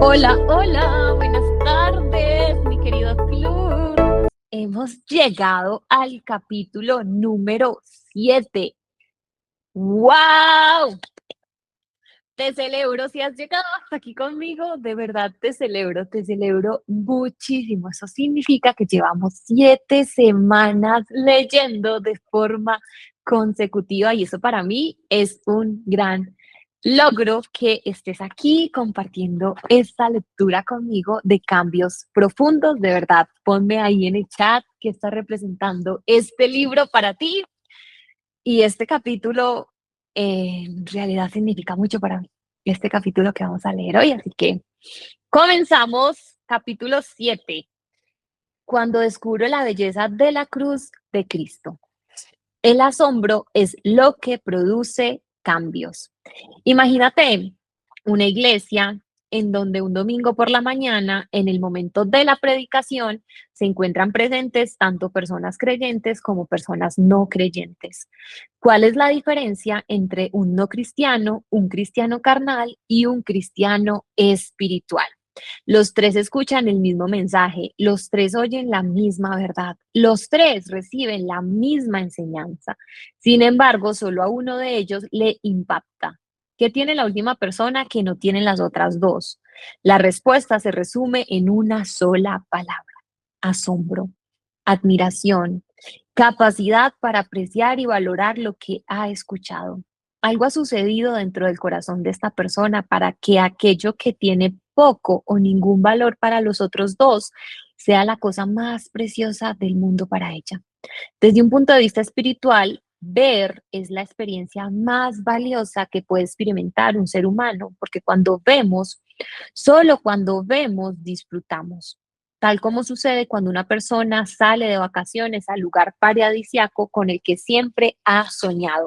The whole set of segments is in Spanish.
Hola, hola, buenas tardes, mi querido club. Hemos llegado al capítulo número 7. ¡Wow! Te celebro si has llegado hasta aquí conmigo, de verdad te celebro muchísimo. Eso significa que llevamos 7 semanas leyendo de forma consecutiva y eso para mí es un gran logro que estés aquí compartiendo esta lectura conmigo de cambios profundos. De verdad, ponme ahí en el chat qué está representando este libro para ti y este capítulo en realidad significa mucho para mí, este capítulo que vamos a leer hoy. Así que comenzamos, capítulo 7, cuando descubro la belleza de la cruz de Cristo. El asombro es lo que produce cambios. Imagínate una iglesia en donde un domingo por la mañana, en el momento de la predicación, se encuentran presentes tanto personas creyentes como personas no creyentes. ¿Cuál es la diferencia entre un no cristiano, un cristiano carnal y un cristiano espiritual? Los tres escuchan el mismo mensaje, los tres oyen la misma verdad, los tres reciben la misma enseñanza. Sin embargo, solo a uno de ellos le impacta. ¿Qué tiene la última persona que no tienen las otras dos? La respuesta se resume en una sola palabra: asombro, admiración, capacidad para apreciar y valorar lo que ha escuchado. Algo ha sucedido dentro del corazón de esta persona para que aquello que tiene poco o ningún valor para los otros dos sea la cosa más preciosa del mundo para ella. Desde un punto de vista espiritual, ver es la experiencia más valiosa que puede experimentar un ser humano, porque cuando vemos, solo cuando vemos, disfrutamos. Tal como sucede cuando una persona sale de vacaciones al lugar paradisiaco con el que siempre ha soñado.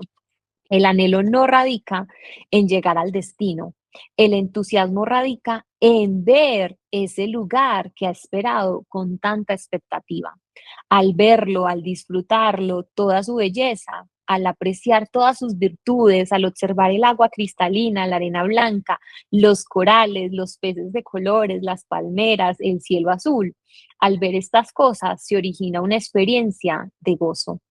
El anhelo no radica en llegar al destino. El entusiasmo radica en ver ese lugar que ha esperado con tanta expectativa. Al verlo, al disfrutarlo, toda su belleza, al apreciar todas sus virtudes, al observar el agua cristalina, la arena blanca, los corales, los peces de colores, las palmeras, el cielo azul, al ver estas cosas se origina una experiencia de gozo.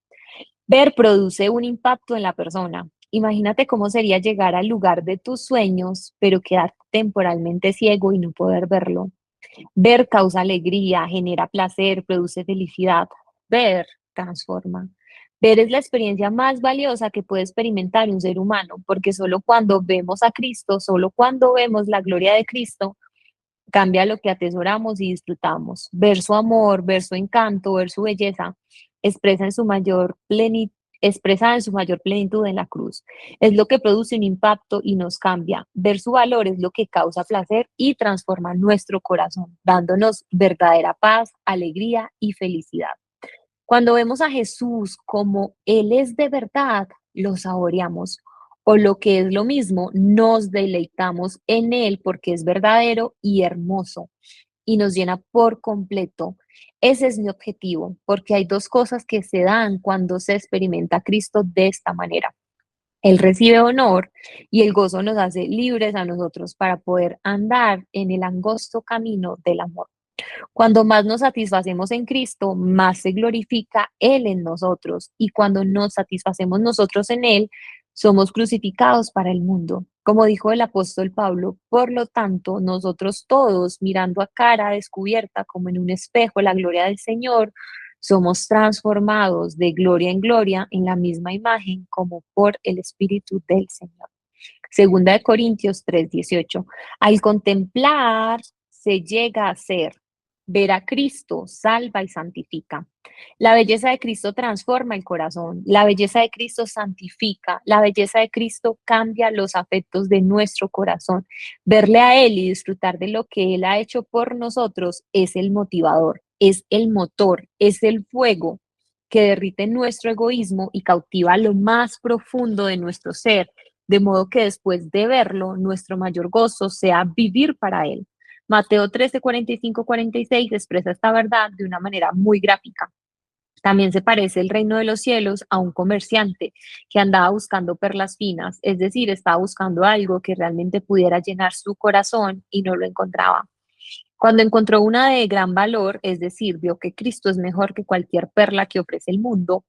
Ver produce un impacto en la persona. Imagínate cómo sería llegar al lugar de tus sueños, pero quedar temporalmente ciego y no poder verlo. Ver causa alegría, genera placer, produce felicidad. Ver transforma. Ver es la experiencia más valiosa que puede experimentar un ser humano, porque solo cuando vemos a Cristo, solo cuando vemos la gloria de Cristo, cambia lo que atesoramos y disfrutamos. Ver su amor, ver su encanto, ver su belleza, expresa en su mayor plenitud. Expresa en su mayor plenitud en la cruz. Es lo que produce un impacto y nos cambia. Ver su valor es lo que causa placer y transforma nuestro corazón, dándonos verdadera paz, alegría y felicidad. Cuando vemos a Jesús como Él es de verdad, lo saboreamos. O lo que es lo mismo, nos deleitamos en Él porque es verdadero y hermoso y nos llena por completo. Ese es mi objetivo, porque hay dos cosas que se dan cuando se experimenta a Cristo de esta manera. Él recibe honor y el gozo nos hace libres a nosotros para poder andar en el angosto camino del amor. Cuando más nos satisfacemos en Cristo, más se glorifica Él en nosotros. Y cuando nos satisfacemos nosotros en Él, somos crucificados para el mundo. Como dijo el apóstol Pablo, por lo tanto, nosotros todos, mirando a cara descubierta como en un espejo la gloria del Señor, somos transformados de gloria en gloria en la misma imagen como por el Espíritu del Señor. Segunda de Corintios 3:18. Al contemplar se llega a ser. Ver a Cristo salva y santifica. La belleza de Cristo transforma el corazón. La belleza de Cristo santifica. La belleza de Cristo cambia los afectos de nuestro corazón. Verle a Él y disfrutar de lo que Él ha hecho por nosotros es el motivador, es el motor, es el fuego que derrite nuestro egoísmo y cautiva lo más profundo de nuestro ser, de modo que después de verlo, nuestro mayor gozo sea vivir para Él. Mateo 13, 45, 46 expresa esta verdad de una manera muy gráfica. También se parece el reino de los cielos a un comerciante que andaba buscando perlas finas, es decir, estaba buscando algo que realmente pudiera llenar su corazón y no lo encontraba. Cuando encontró una de gran valor, es decir, vio que Cristo es mejor que cualquier perla que ofrece el mundo,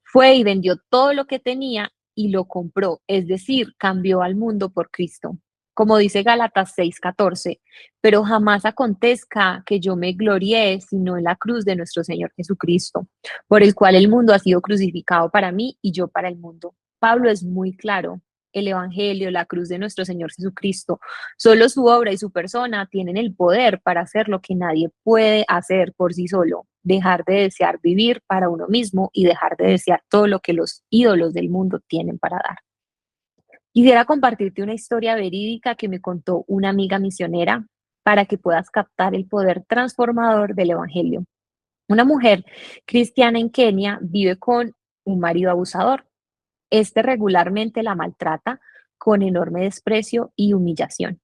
fue y vendió todo lo que tenía y lo compró, es decir, cambió al mundo por Cristo. Como dice Gálatas 6:14, pero jamás acontezca que yo me gloríe sino en la cruz de nuestro Señor Jesucristo, por el cual el mundo ha sido crucificado para mí y yo para el mundo. Pablo es muy claro. El Evangelio, la cruz de nuestro Señor Jesucristo, solo su obra y su persona tienen el poder para hacer lo que nadie puede hacer por sí solo, dejar de desear vivir para uno mismo y dejar de desear todo lo que los ídolos del mundo tienen para dar. Quisiera compartirte una historia verídica que me contó una amiga misionera para que puedas captar el poder transformador del Evangelio. Una mujer cristiana en Kenia vive con un marido abusador. Este regularmente la maltrata con enorme desprecio y humillación.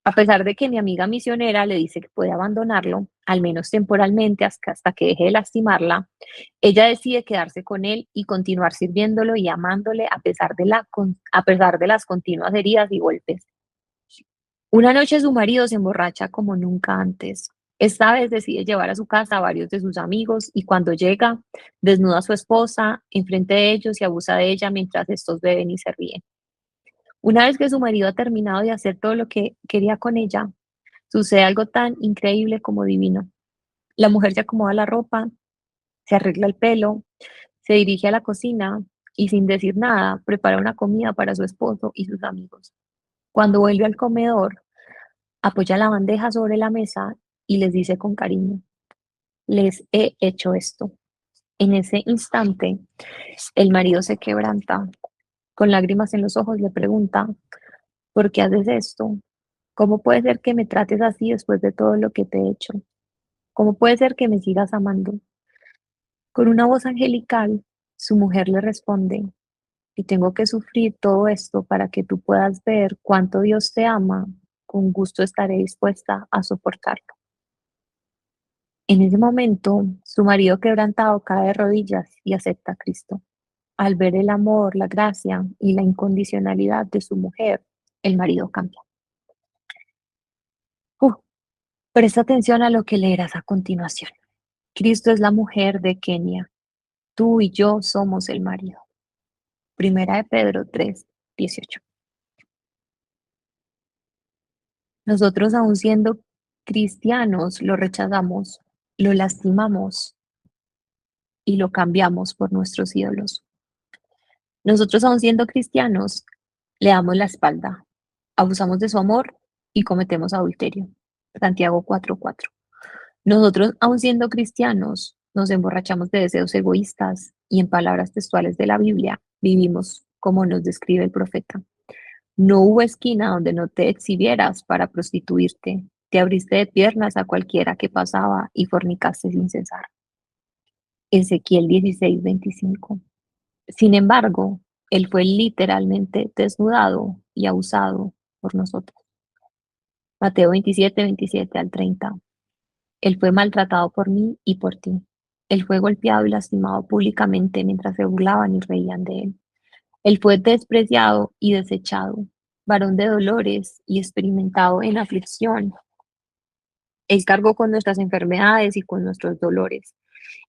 A pesar de que mi amiga misionera le dice que puede abandonarlo, al menos temporalmente hasta que deje de lastimarla, ella decide quedarse con él y continuar sirviéndolo y amándole a pesar de las continuas heridas y golpes. Una noche su marido se emborracha como nunca antes. Esta vez decide llevar a su casa a varios de sus amigos y cuando llega, desnuda a su esposa enfrente de ellos y abusa de ella mientras estos beben y se ríen. Una vez que su marido ha terminado de hacer todo lo que quería con ella, sucede algo tan increíble como divino. La mujer se acomoda la ropa, se arregla el pelo, se dirige a la cocina y sin decir nada prepara una comida para su esposo y sus amigos. Cuando vuelve al comedor, apoya la bandeja sobre la mesa y les dice con cariño, les he hecho esto. En ese instante, el marido se quebranta, con lágrimas en los ojos le pregunta, ¿por qué haces esto? ¿Cómo puede ser que me trates así después de todo lo que te he hecho? ¿Cómo puede ser que me sigas amando? Con una voz angelical, su mujer le responde, y tengo que sufrir todo esto para que tú puedas ver cuánto Dios te ama, con gusto estaré dispuesta a soportarlo. En ese momento, su marido quebrantado cae de rodillas y acepta a Cristo. Al ver el amor, la gracia y la incondicionalidad de su mujer, el marido cambia. Uf, presta atención a lo que leerás a continuación. Cristo es la mujer de Kenia. Tú y yo somos el marido. Primera de Pedro 3:18. Nosotros, aun siendo cristianos, lo rechazamos, lo lastimamos y lo cambiamos por nuestros ídolos. Nosotros, aun siendo cristianos, le damos la espalda, abusamos de su amor y cometemos adulterio. Santiago 4:4. Nosotros, aun siendo cristianos, nos emborrachamos de deseos egoístas y en palabras textuales de la Biblia, vivimos como nos describe el profeta. No hubo esquina donde no te exhibieras para prostituirte. Te abriste de piernas a cualquiera que pasaba y fornicaste sin cesar. Ezequiel 16:25. Sin embargo, él fue literalmente desnudado y abusado por nosotros. Mateo 27:27 al 30. Él fue maltratado por mí y por ti. Él fue golpeado y lastimado públicamente mientras se burlaban y reían de él. Él fue despreciado y desechado, varón de dolores y experimentado en aflicción. Él cargó con nuestras enfermedades y con nuestros dolores.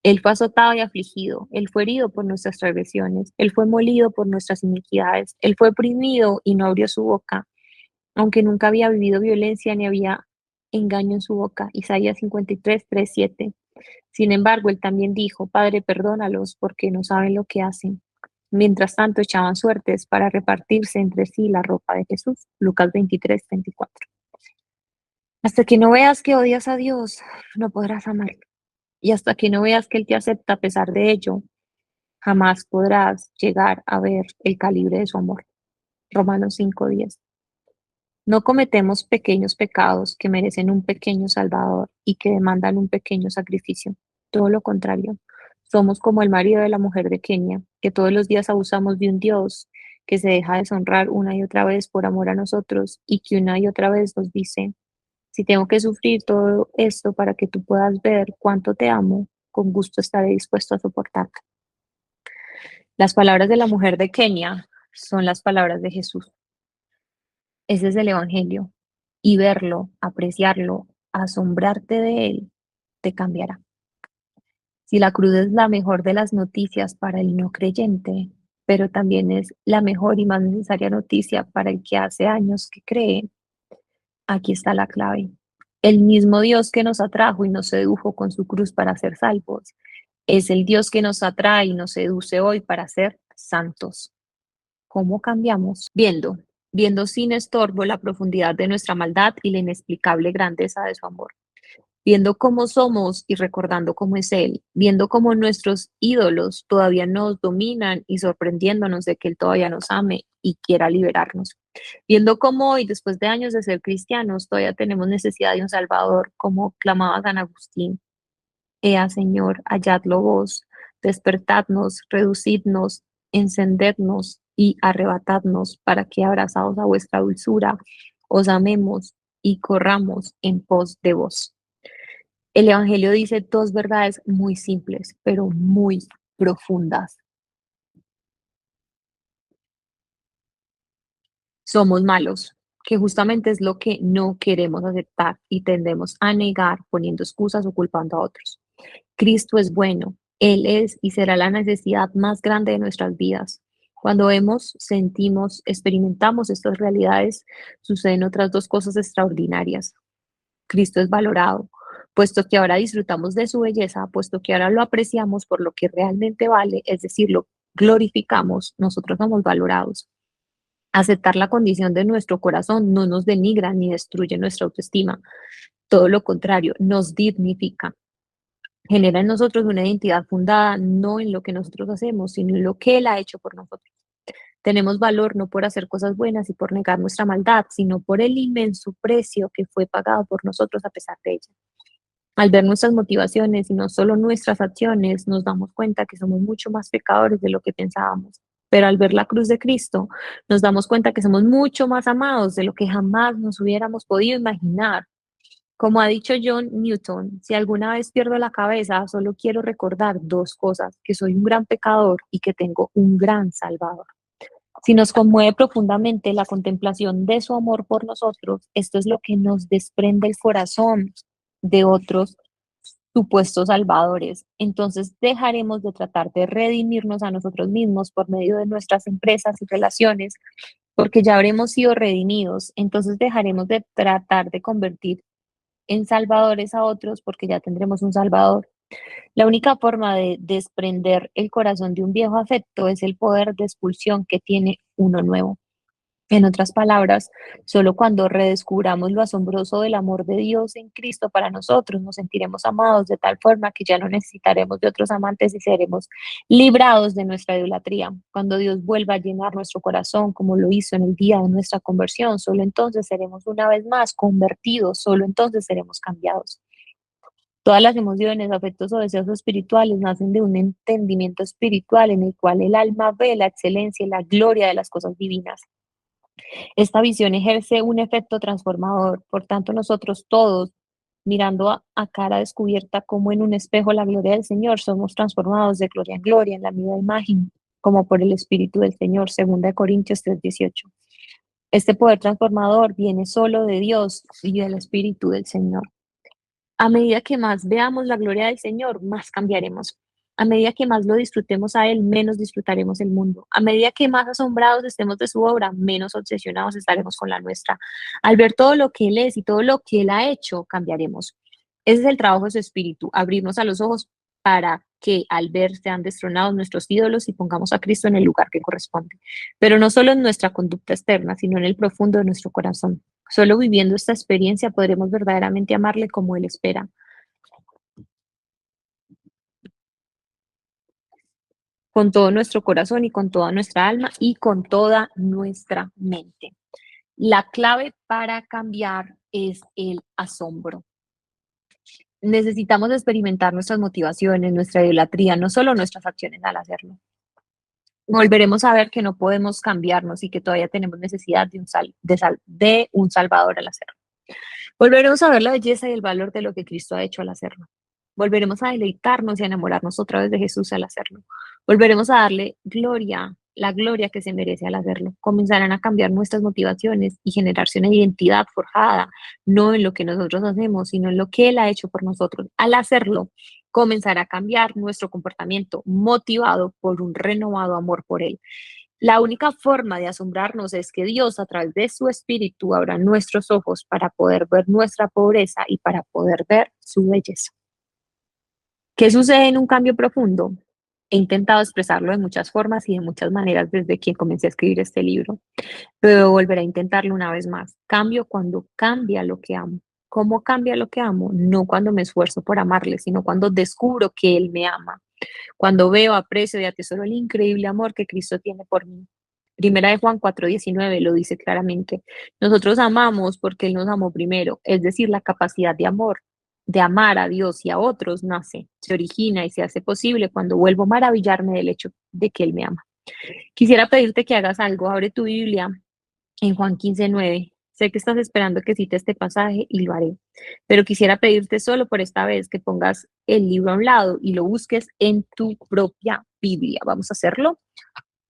Él fue azotado y afligido. Él fue herido por nuestras transgresiones. Él fue molido por nuestras iniquidades. Él fue oprimido y no abrió su boca, aunque nunca había vivido violencia ni había engaño en su boca. Isaías 53:3-7. Sin embargo, él también dijo, Padre, perdónalos porque no saben lo que hacen. Mientras tanto, echaban suertes para repartirse entre sí la ropa de Jesús. Lucas 23:24. Hasta que no veas que odias a Dios, no podrás amarlo. Y hasta que no veas que Él te acepta a pesar de ello, jamás podrás llegar a ver el calibre de su amor. Romanos 5:10. No cometemos pequeños pecados que merecen un pequeño salvador y que demandan un pequeño sacrificio. Todo lo contrario, somos como el marido de la mujer de Kenia, que todos los días abusamos de un Dios que se deja deshonrar una y otra vez por amor a nosotros y que una y otra vez nos dice, si tengo que sufrir todo esto para que tú puedas ver cuánto te amo, con gusto estaré dispuesto a soportarte. Las palabras de la mujer de Kenia son las palabras de Jesús. Ese es el Evangelio. Y verlo, apreciarlo, asombrarte de él, te cambiará. Si la cruz es la mejor de las noticias para el no creyente, pero también es la mejor y más necesaria noticia para el que hace años que cree, aquí está la clave. El mismo Dios que nos atrajo y nos sedujo con su cruz para ser salvos, es el Dios que nos atrae y nos seduce hoy para ser santos. ¿Cómo cambiamos? Viendo sin estorbo la profundidad de nuestra maldad y la inexplicable grandeza de su amor. Viendo cómo somos y recordando cómo es Él, viendo cómo nuestros ídolos todavía nos dominan y sorprendiéndonos de que Él todavía nos ame y quiera liberarnos. Viendo cómo hoy, después de años de ser cristianos, todavía tenemos necesidad de un Salvador, como clamaba San Agustín. Ea Señor, halladlo vos, despertadnos, reducidnos, encendednos y arrebatadnos para que, abrazados a vuestra dulzura, os amemos y corramos en pos de vos. El Evangelio dice dos verdades muy simples, pero muy profundas. Somos malos, que justamente es lo que no queremos aceptar y tendemos a negar poniendo excusas o culpando a otros. Cristo es bueno, Él es y será la necesidad más grande de nuestras vidas. Cuando vemos, sentimos, experimentamos estas realidades, suceden otras dos cosas extraordinarias. Cristo es valorado, puesto que ahora disfrutamos de su belleza, puesto que ahora lo apreciamos por lo que realmente vale, es decir, lo glorificamos, nosotros somos valorados. Aceptar la condición de nuestro corazón no nos denigra ni destruye nuestra autoestima, todo lo contrario, nos dignifica. Genera en nosotros una identidad fundada no en lo que nosotros hacemos, sino en lo que Él ha hecho por nosotros. Tenemos valor no por hacer cosas buenas y por negar nuestra maldad, sino por el inmenso precio que fue pagado por nosotros a pesar de ella. Al ver nuestras motivaciones y no solo nuestras acciones, nos damos cuenta que somos mucho más pecadores de lo que pensábamos. Pero al ver la cruz de Cristo, nos damos cuenta que somos mucho más amados de lo que jamás nos hubiéramos podido imaginar. Como ha dicho John Newton, si alguna vez pierdo la cabeza, solo quiero recordar dos cosas, que soy un gran pecador y que tengo un gran Salvador. Si nos conmueve profundamente la contemplación de su amor por nosotros, esto es lo que nos desprende el corazón de otros supuestos salvadores. Entonces dejaremos de tratar de redimirnos a nosotros mismos por medio de nuestras empresas y relaciones, porque ya habremos sido redimidos. Entonces dejaremos de tratar de convertir en salvadores a otros porque ya tendremos un Salvador. La única forma de desprender el corazón de un viejo afecto es el poder de expulsión que tiene uno nuevo. En otras palabras, solo cuando redescubramos lo asombroso del amor de Dios en Cristo para nosotros, nos sentiremos amados de tal forma que ya no necesitaremos de otros amantes y seremos librados de nuestra idolatría. Cuando Dios vuelva a llenar nuestro corazón como lo hizo en el día de nuestra conversión, solo entonces seremos una vez más convertidos, solo entonces seremos cambiados. Todas las emociones, afectos o deseos espirituales nacen de un entendimiento espiritual en el cual el alma ve la excelencia y la gloria de las cosas divinas. Esta visión ejerce un efecto transformador, por tanto nosotros todos, mirando a cara descubierta como en un espejo la gloria del Señor, somos transformados de gloria en gloria en la misma imagen, como por el Espíritu del Señor, 2 Corintios 3:18. Este poder transformador viene solo de Dios y del Espíritu del Señor. A medida que más veamos la gloria del Señor, más cambiaremos. A medida que más lo disfrutemos a Él, menos disfrutaremos el mundo. A medida que más asombrados estemos de su obra, menos obsesionados estaremos con la nuestra. Al ver todo lo que Él es y todo lo que Él ha hecho, cambiaremos. Ese es el trabajo de su espíritu, abrirnos a los ojos para que al ver sean destronados nuestros ídolos y pongamos a Cristo en el lugar que corresponde. Pero no solo en nuestra conducta externa, sino en el profundo de nuestro corazón. Solo viviendo esta experiencia podremos verdaderamente amarle como Él espera, con todo nuestro corazón y con toda nuestra alma y con toda nuestra mente. La clave para cambiar es el asombro. Necesitamos experimentar nuestras motivaciones, nuestra idolatría, no solo nuestras acciones al hacerlo. Volveremos a ver que no podemos cambiarnos y que todavía tenemos necesidad de un Salvador al hacerlo. Volveremos a ver la belleza y el valor de lo que Cristo ha hecho al hacerlo. Volveremos a deleitarnos y a enamorarnos otra vez de Jesús al hacerlo. Volveremos a darle gloria, la gloria que se merece al hacerlo. Comenzarán a cambiar nuestras motivaciones y generarse una identidad forjada, no en lo que nosotros hacemos, sino en lo que Él ha hecho por nosotros. Al hacerlo, comenzará a cambiar nuestro comportamiento motivado por un renovado amor por Él. La única forma de asombrarnos es que Dios, a través de su Espíritu, abra nuestros ojos para poder ver nuestra pobreza y para poder ver su belleza. ¿Qué sucede en un cambio profundo? He intentado expresarlo de muchas formas y de muchas maneras desde que comencé a escribir este libro, pero volveré a intentarlo una vez más. Cambio cuando cambia lo que amo. ¿Cómo cambia lo que amo? No cuando me esfuerzo por amarle, sino cuando descubro que Él me ama. Cuando veo, aprecio y atesoro el increíble amor que Cristo tiene por mí. Primera de Juan 4:19 lo dice claramente. Nosotros amamos porque Él nos amó primero, es decir, la capacidad de amor, de amar a Dios y a otros nace, se origina y se hace posible cuando vuelvo a maravillarme del hecho de que Él me ama. Quisiera pedirte que hagas algo, abre tu Biblia en Juan 15:9. Sé que estás esperando que cite este pasaje y lo haré, pero quisiera pedirte solo por esta vez que pongas el libro a un lado y lo busques en tu propia Biblia. Vamos a hacerlo.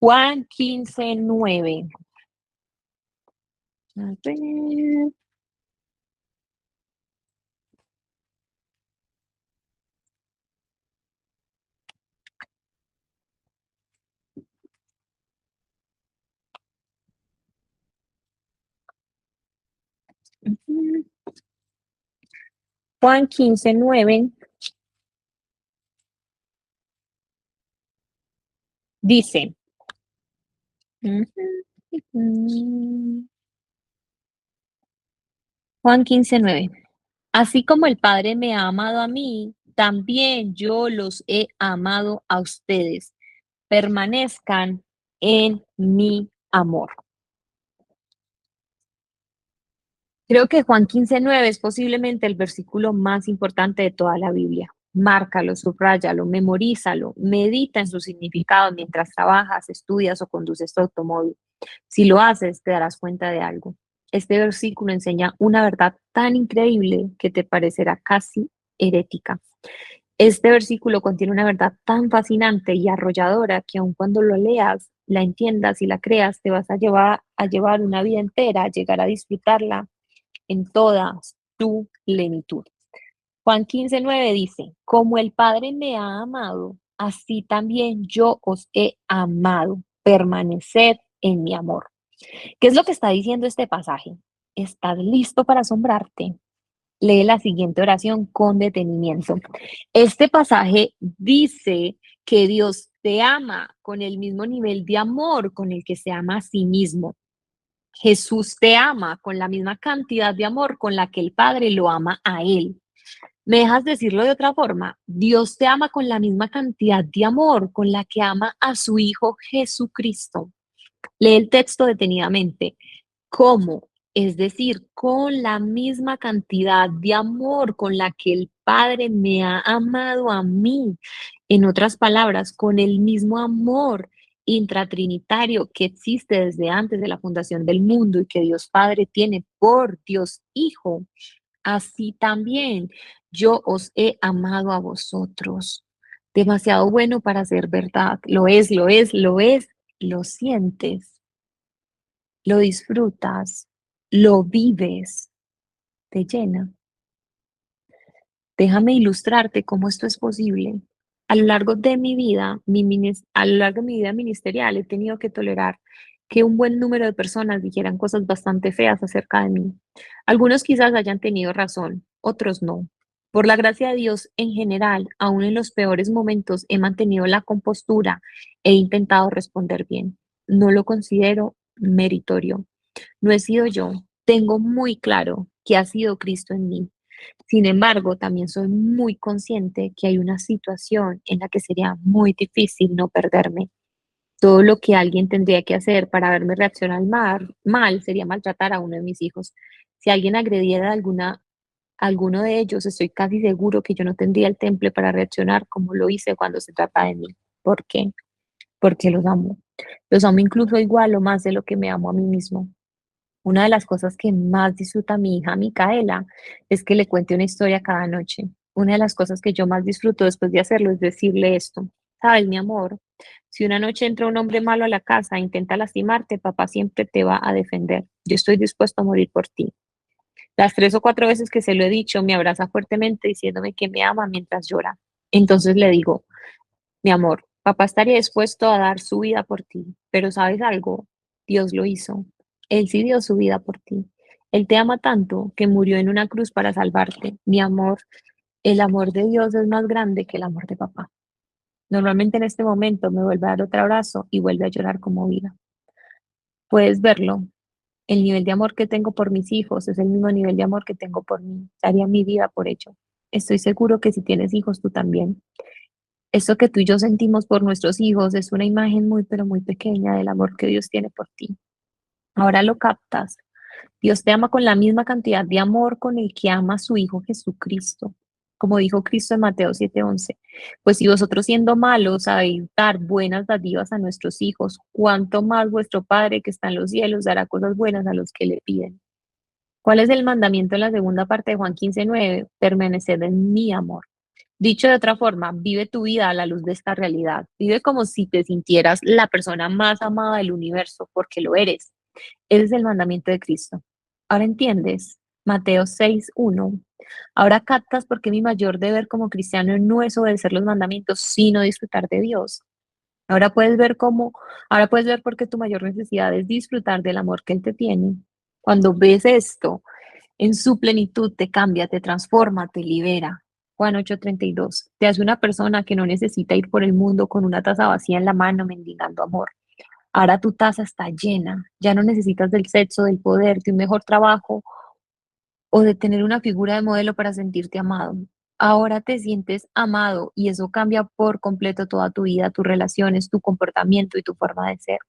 Juan 15:9. A ver. Ujú. Juan 15:9 dice, ujú, ujú. Juan 15:9. Así como el Padre me ha amado a mí, también yo los he amado a ustedes. Permanezcan en mi amor. Creo que Juan 15:9 es posiblemente el versículo más importante de toda la Biblia. Márcalo, subráyalo, memorízalo, medita en su significado mientras trabajas, estudias o conduces tu automóvil. Si lo haces, te darás cuenta de algo. Este versículo enseña una verdad tan increíble que te parecerá casi herética. Este versículo contiene una verdad tan fascinante y arrolladora que aun cuando lo leas, la entiendas y la creas, te vas a llevar una vida entera a llegar a disfrutarla en toda su plenitud. Juan 15:9 dice, como el Padre me ha amado, así también yo os he amado. Permaneced en mi amor. ¿Qué es lo que está diciendo este pasaje? ¿Estás listo para asombrarte? Lee la siguiente oración con detenimiento. Este pasaje dice que Dios te ama con el mismo nivel de amor con el que se ama a sí mismo. Jesús te ama con la misma cantidad de amor con la que el Padre lo ama a Él. ¿Me dejas decirlo de otra forma? Dios te ama con la misma cantidad de amor con la que ama a su Hijo Jesucristo. Lee el texto detenidamente. ¿Cómo? Es decir, con la misma cantidad de amor con la que el Padre me ha amado a mí. En otras palabras, con el mismo amor intratrinitario que existe desde antes de la fundación del mundo y que Dios Padre tiene por Dios Hijo. Así también yo os he amado a vosotros. Demasiado bueno para ser verdad. Lo es, lo es, lo es. Lo sientes, lo disfrutas, lo vives, te llena. Déjame ilustrarte cómo esto es posible. A lo largo de mi vida, a lo largo de mi vida ministerial, he tenido que tolerar que un buen número de personas dijeran cosas bastante feas acerca de mí. Algunos quizás hayan tenido razón, otros no. Por la gracia de Dios, en general, aún en los peores momentos, he mantenido la compostura e intentado responder bien. No lo considero meritorio. No he sido yo. Tengo muy claro que ha sido Cristo en mí. Sin embargo, también soy muy consciente que hay una situación en la que sería muy difícil no perderme. Todo lo que alguien tendría que hacer para verme reaccionar mal sería maltratar a uno de mis hijos. Si alguien agrediera a alguno de ellos, estoy casi seguro que yo no tendría el temple para reaccionar como lo hice cuando se trata de mí. ¿Por qué? Porque los amo. Los amo incluso igual o más de lo que me amo a mí mismo. Una de las cosas que más disfruta mi hija Micaela es que le cuente una historia cada noche. Una de las cosas que yo más disfruto después de hacerlo es decirle esto. Sabes, mi amor, si una noche entra un hombre malo a la casa e intenta lastimarte, papá siempre te va a defender. Yo estoy dispuesto a morir por ti. Las 3 o 4 veces que se lo he dicho, me abraza fuertemente diciéndome que me ama mientras llora. Entonces le digo, mi amor, papá estaría dispuesto a dar su vida por ti, pero ¿sabes algo? Dios lo hizo. Él sí dio su vida por ti. Él te ama tanto que murió en una cruz para salvarte. Mi amor, el amor de Dios es más grande que el amor de papá. Normalmente en este momento me vuelve a dar otro abrazo y vuelve a llorar como viva. Puedes verlo. El nivel de amor que tengo por mis hijos es el mismo nivel de amor que tengo por mí. Daría mi vida por ello. Estoy seguro que si tienes hijos, tú también. Eso que tú y yo sentimos por nuestros hijos es una imagen muy, pero muy pequeña del amor que Dios tiene por ti. Ahora lo captas. Dios te ama con la misma cantidad de amor con el que ama a su Hijo Jesucristo. Como dijo Cristo en Mateo 7:11, pues si vosotros siendo malos sabéis dar buenas dádivas a nuestros hijos, cuánto más vuestro Padre que está en los cielos dará cosas buenas a los que le piden. ¿Cuál es el mandamiento en la segunda parte de Juan 15:9? Permaneced en mi amor. Dicho de otra forma, vive tu vida a la luz de esta realidad. Vive como si te sintieras la persona más amada del universo, porque lo eres. Ese es el mandamiento de Cristo. Ahora entiendes, Mateo 6:1. Ahora captas por qué mi mayor deber como cristiano no es obedecer los mandamientos, sino disfrutar de Dios. Ahora puedes ver cómo, ahora puedes ver por qué tu mayor necesidad es disfrutar del amor que Él te tiene. Cuando ves esto, en su plenitud te cambia, te transforma, te libera. Juan 8:32. Te hace una persona que no necesita ir por el mundo con una taza vacía en la mano mendigando amor. Ahora tu taza está llena. Ya no necesitas del sexo, del poder, de un mejor trabajo o de tener una figura de modelo para sentirte amado. Ahora te sientes amado y eso cambia por completo toda tu vida, tus relaciones, tu comportamiento y tu forma de ser.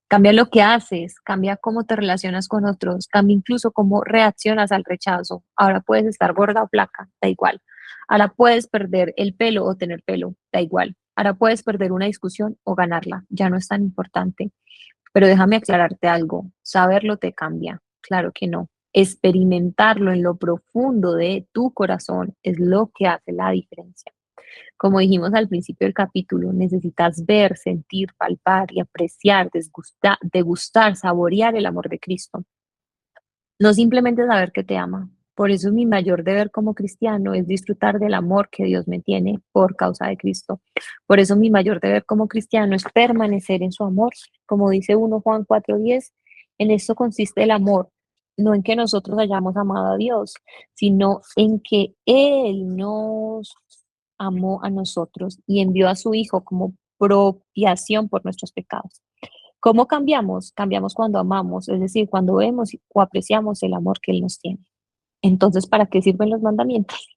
Cambia lo que haces, cambia cómo te relacionas con otros, cambia incluso cómo reaccionas al rechazo. Ahora puedes estar gorda o flaca, da igual. Ahora puedes perder el pelo o tener pelo, da igual. Ahora puedes perder una discusión o ganarla, ya no es tan importante. Pero déjame aclararte algo, saberlo te cambia, claro que no. Experimentarlo en lo profundo de tu corazón es lo que hace la diferencia. Como dijimos al principio del capítulo, necesitas ver, sentir, palpar y apreciar, degustar, saborear el amor de Cristo. No simplemente saber que te ama. Por eso mi mayor deber como cristiano es disfrutar del amor que Dios me tiene por causa de Cristo. Por eso mi mayor deber como cristiano es permanecer en su amor. Como dice 1 Juan 4:10, en esto consiste el amor, no en que nosotros hayamos amado a Dios, sino en que Él nos amó a nosotros y envió a su Hijo como propiación por nuestros pecados. ¿Cómo cambiamos? Cambiamos cuando amamos, es decir, cuando vemos o apreciamos el amor que Él nos tiene. Entonces, ¿para qué sirven los mandamientos?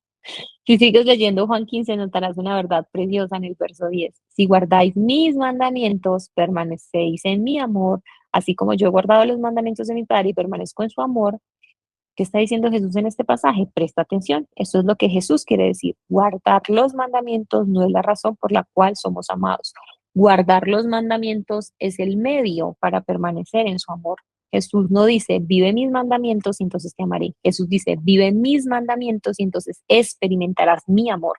Si sigues leyendo Juan 15, notarás una verdad preciosa en el verso 10. Si guardáis mis mandamientos, permanecéis en mi amor, así como yo he guardado los mandamientos de mi Padre y permanezco en su amor. ¿Qué está diciendo Jesús en este pasaje? Presta atención. Eso es lo que Jesús quiere decir. Guardar los mandamientos no es la razón por la cual somos amados. Guardar los mandamientos es el medio para permanecer en su amor. Jesús no dice, vive mis mandamientos y entonces te amaré. Jesús dice, vive mis mandamientos y entonces experimentarás mi amor.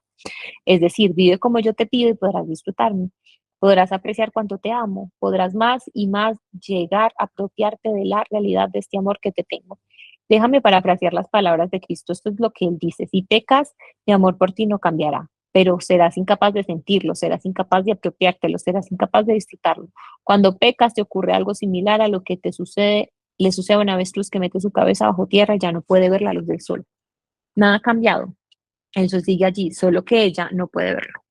Es decir, vive como yo te pido y podrás disfrutarme. Podrás apreciar cuánto te amo. Podrás más y más llegar a apropiarte de la realidad de este amor que te tengo. Déjame parafrasear las palabras de Cristo. Esto es lo que Él dice. Si pecas, mi amor por ti no cambiará, pero serás incapaz de sentirlo, serás incapaz de apropiártelo, serás incapaz de disfrutarlo. Cuando pecas, te ocurre algo similar a lo que te sucede, le sucede a una avestruz que mete su cabeza bajo tierra y ya no puede ver la luz del sol. Nada ha cambiado. Eso sigue allí, solo que ella no puede verlo.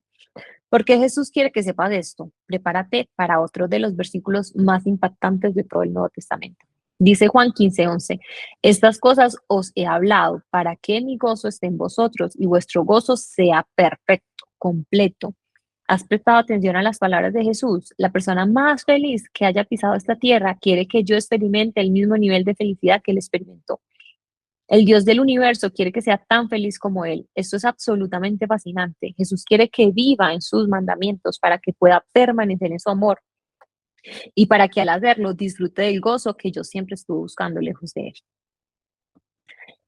¿Por qué Jesús quiere que sepas esto? Prepárate para otro de los versículos más impactantes de todo el Nuevo Testamento. Dice Juan 15:11, estas cosas os he hablado para que mi gozo esté en vosotros y vuestro gozo sea perfecto, completo. ¿Has prestado atención a las palabras de Jesús? La persona más feliz que haya pisado esta tierra quiere que yo experimente el mismo nivel de felicidad que él experimentó. El Dios del universo quiere que sea tan feliz como Él. Esto es absolutamente fascinante. Jesús quiere que viva en sus mandamientos para que pueda permanecer en su amor y para que al hacerlo disfrute del gozo que yo siempre estuve buscando lejos de Él.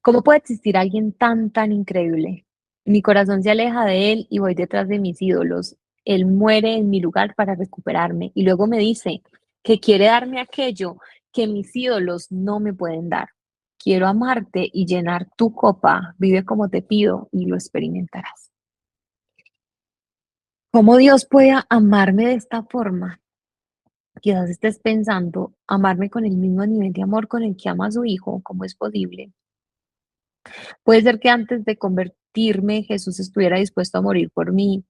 ¿Cómo puede existir alguien tan, tan increíble? Mi corazón se aleja de él y voy detrás de mis ídolos. Él muere en mi lugar para recuperarme y luego me dice que quiere darme aquello que mis ídolos no me pueden dar. Quiero amarte y llenar tu copa. Vive como te pido y lo experimentarás. ¿Cómo Dios puede amarme de esta forma? Quizás estés pensando, amarme con el mismo nivel de amor con el que ama a su hijo, ¿cómo es posible? Puede ser que antes de convertirme Jesús estuviera dispuesto a morir por mí.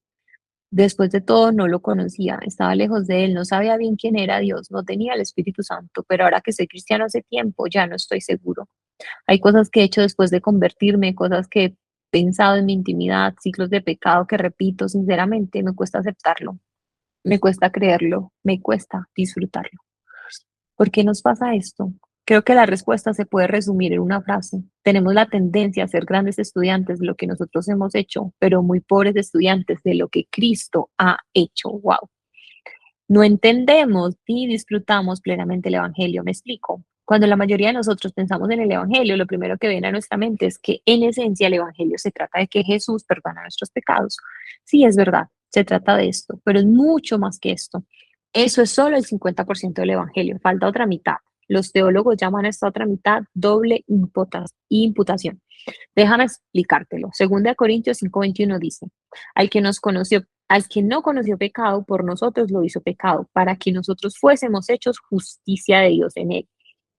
Después de todo, no lo conocía, estaba lejos de él, no sabía bien quién era Dios, no tenía el Espíritu Santo, pero ahora que soy cristiano hace tiempo, ya no estoy seguro. Hay cosas que he hecho después de convertirme, cosas que he pensado en mi intimidad, ciclos de pecado que repito, sinceramente, me cuesta aceptarlo, me cuesta creerlo, me cuesta disfrutarlo. ¿Por qué nos pasa esto? Creo que la respuesta se puede resumir en una frase. Tenemos la tendencia a ser grandes estudiantes de lo que nosotros hemos hecho, pero muy pobres estudiantes de lo que Cristo ha hecho. Wow. No entendemos ni disfrutamos plenamente el Evangelio. Me explico. Cuando la mayoría de nosotros pensamos en el Evangelio, lo primero que viene a nuestra mente es que en esencia el Evangelio se trata de que Jesús perdona nuestros pecados. Sí, es verdad, se trata de esto, pero es mucho más que esto. Eso es solo el 50% del Evangelio, falta otra mitad. Los teólogos llaman a esta otra mitad doble imputación. Déjame explicártelo. Segunda de Corintios 5:21 dice, al que no conoció pecado, por nosotros lo hizo pecado, para que nosotros fuésemos hechos justicia de Dios en él.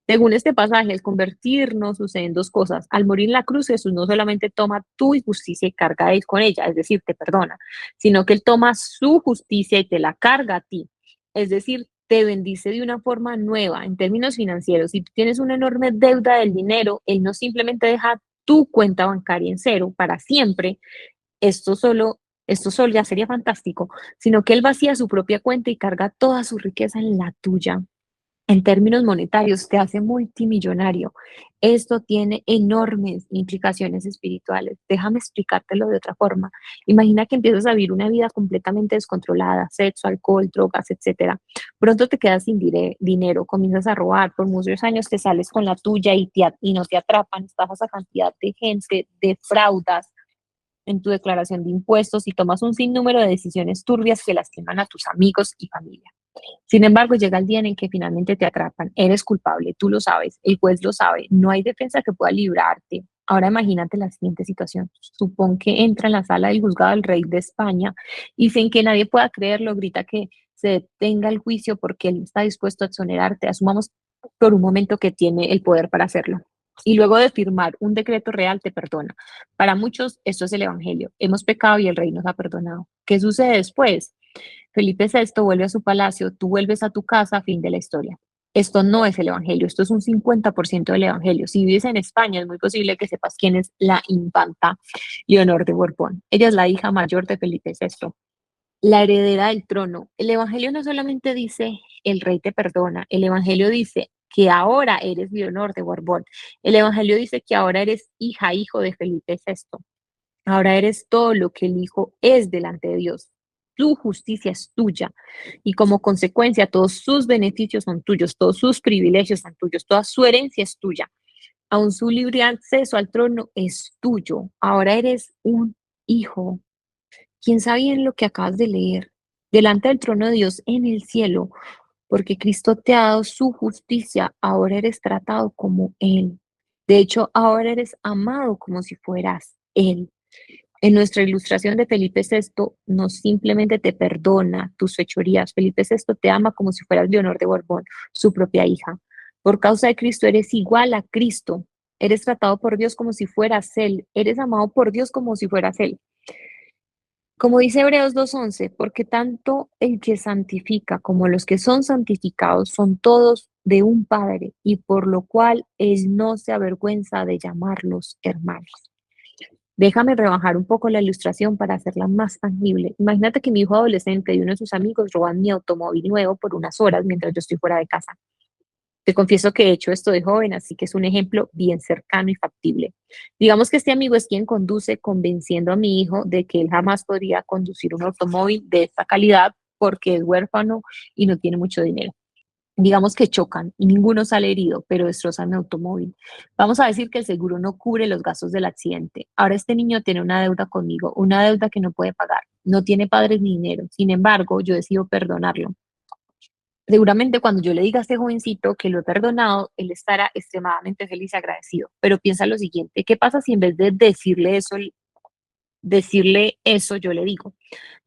Según este pasaje, al convertirnos suceden dos cosas. Al morir en la cruz, Jesús no solamente toma tu injusticia y carga con ella, es decir, te perdona, sino que Él toma su justicia y te la carga a ti. Es decir, te bendice de una forma nueva en términos financieros. Si tú tienes una enorme deuda del dinero, Él no simplemente deja tu cuenta bancaria en cero para siempre. Esto solo, esto solo ya sería fantástico, sino que Él vacía su propia cuenta y carga toda su riqueza en la tuya. En términos monetarios, te hace multimillonario. Esto tiene enormes implicaciones espirituales. Déjame explicártelo de otra forma. Imagina que empiezas a vivir una vida completamente descontrolada, sexo, alcohol, drogas, etcétera. Pronto te quedas sin dinero, comienzas a robar, por muchos años te sales con la tuya y no te atrapan, estafas a cantidad de gente, defraudas en tu declaración de impuestos y tomas un sinnúmero de decisiones turbias que lastiman a tus amigos y familia. Sin embargo, llega el día en el que finalmente te atrapan. Eres culpable, tú lo sabes, el juez lo sabe, no hay defensa que pueda librarte. Ahora imagínate la siguiente situación. Supón que entra en la sala del juzgado del rey de España y sin que nadie pueda creerlo, grita que se detenga el juicio porque él está dispuesto a exonerarte. Asumamos por un momento que tiene el poder para hacerlo. Y luego de firmar un decreto real te perdona. Para muchos esto es el Evangelio. Hemos pecado y el rey nos ha perdonado. ¿Qué sucede después? Felipe VI vuelve a su palacio, tú vuelves a tu casa, fin de la historia. Esto no es el Evangelio, esto es un 50% del Evangelio. Si vives en España, es muy posible que sepas quién es la infanta Leonor de Borbón. Ella es la hija mayor de Felipe VI, la heredera del trono. El Evangelio no solamente dice el rey te perdona, el Evangelio dice que ahora eres Leonor de Borbón. El Evangelio dice que ahora eres hija, hijo de Felipe VI. Ahora eres todo lo que el Hijo es delante de Dios. Su justicia es tuya y como consecuencia todos sus beneficios son tuyos, todos sus privilegios son tuyos, toda su herencia es tuya. Aún su libre acceso al trono es tuyo. Ahora eres un hijo. ¿Quién sabe en lo que acabas de leer? Delante del trono de Dios en el cielo, porque Cristo te ha dado su justicia, ahora eres tratado como Él. De hecho, ahora eres amado como si fueras Él. En nuestra ilustración de Felipe VI, no simplemente te perdona tus fechorías, Felipe VI te ama como si fueras Leonor de Borbón, su propia hija. Por causa de Cristo eres igual a Cristo, eres tratado por Dios como si fueras Él, eres amado por Dios como si fueras Él. Como dice Hebreos 2:11, porque tanto el que santifica como los que son santificados son todos de un Padre, y por lo cual Él no se avergüenza de llamarlos hermanos. Déjame rebajar un poco la ilustración para hacerla más tangible. Imagínate que mi hijo adolescente y uno de sus amigos roban mi automóvil nuevo por unas horas mientras yo estoy fuera de casa. Te confieso que he hecho esto de joven, así que es un ejemplo bien cercano y factible. Digamos que este amigo es quien conduce convenciendo a mi hijo de que él jamás podría conducir un automóvil de esta calidad porque es huérfano y no tiene mucho dinero. Digamos que chocan y ninguno sale herido, pero destrozan mi automóvil. Vamos a decir que el seguro no cubre los gastos del accidente. Ahora este niño tiene una deuda conmigo, una deuda que no puede pagar. No tiene padres ni dinero. Sin embargo, yo decido perdonarlo. Seguramente cuando yo le diga a este jovencito que lo he perdonado, él estará extremadamente feliz y agradecido. Pero piensa lo siguiente, ¿qué pasa si en vez de decirle eso, yo le digo,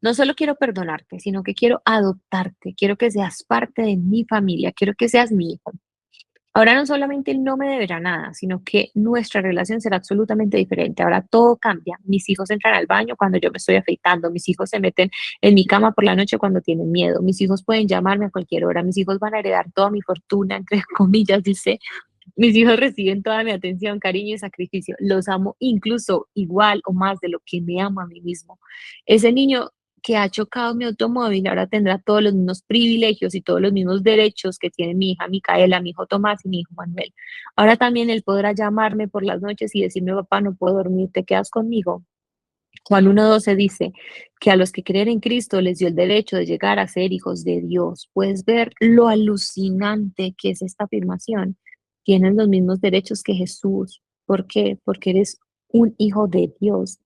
no solo quiero perdonarte, sino que quiero adoptarte, quiero que seas parte de mi familia, quiero que seas mi hijo? Ahora no solamente él no me deberá nada, sino que nuestra relación será absolutamente diferente. Ahora todo cambia. Mis hijos entran al baño cuando yo me estoy afeitando, mis hijos se meten en mi cama por la noche cuando tienen miedo, mis hijos pueden llamarme a cualquier hora, mis hijos van a heredar toda mi fortuna, entre comillas, dice. Mis hijos reciben toda mi atención, cariño y sacrificio. Los amo incluso igual o más de lo que me amo a mí mismo. Ese niño que ha chocado mi automóvil ahora tendrá todos los mismos privilegios y todos los mismos derechos que tiene mi hija Micaela, mi hijo Tomás y mi hijo Manuel. Ahora también él podrá llamarme por las noches y decirme, papá, no puedo dormir, ¿te quedas conmigo? Juan 1:12 dice que a los que creen en Cristo les dio el derecho de llegar a ser hijos de Dios. Puedes ver lo alucinante que es esta afirmación. Tienes los mismos derechos que Jesús. ¿Por qué? Porque eres un hijo de Dios.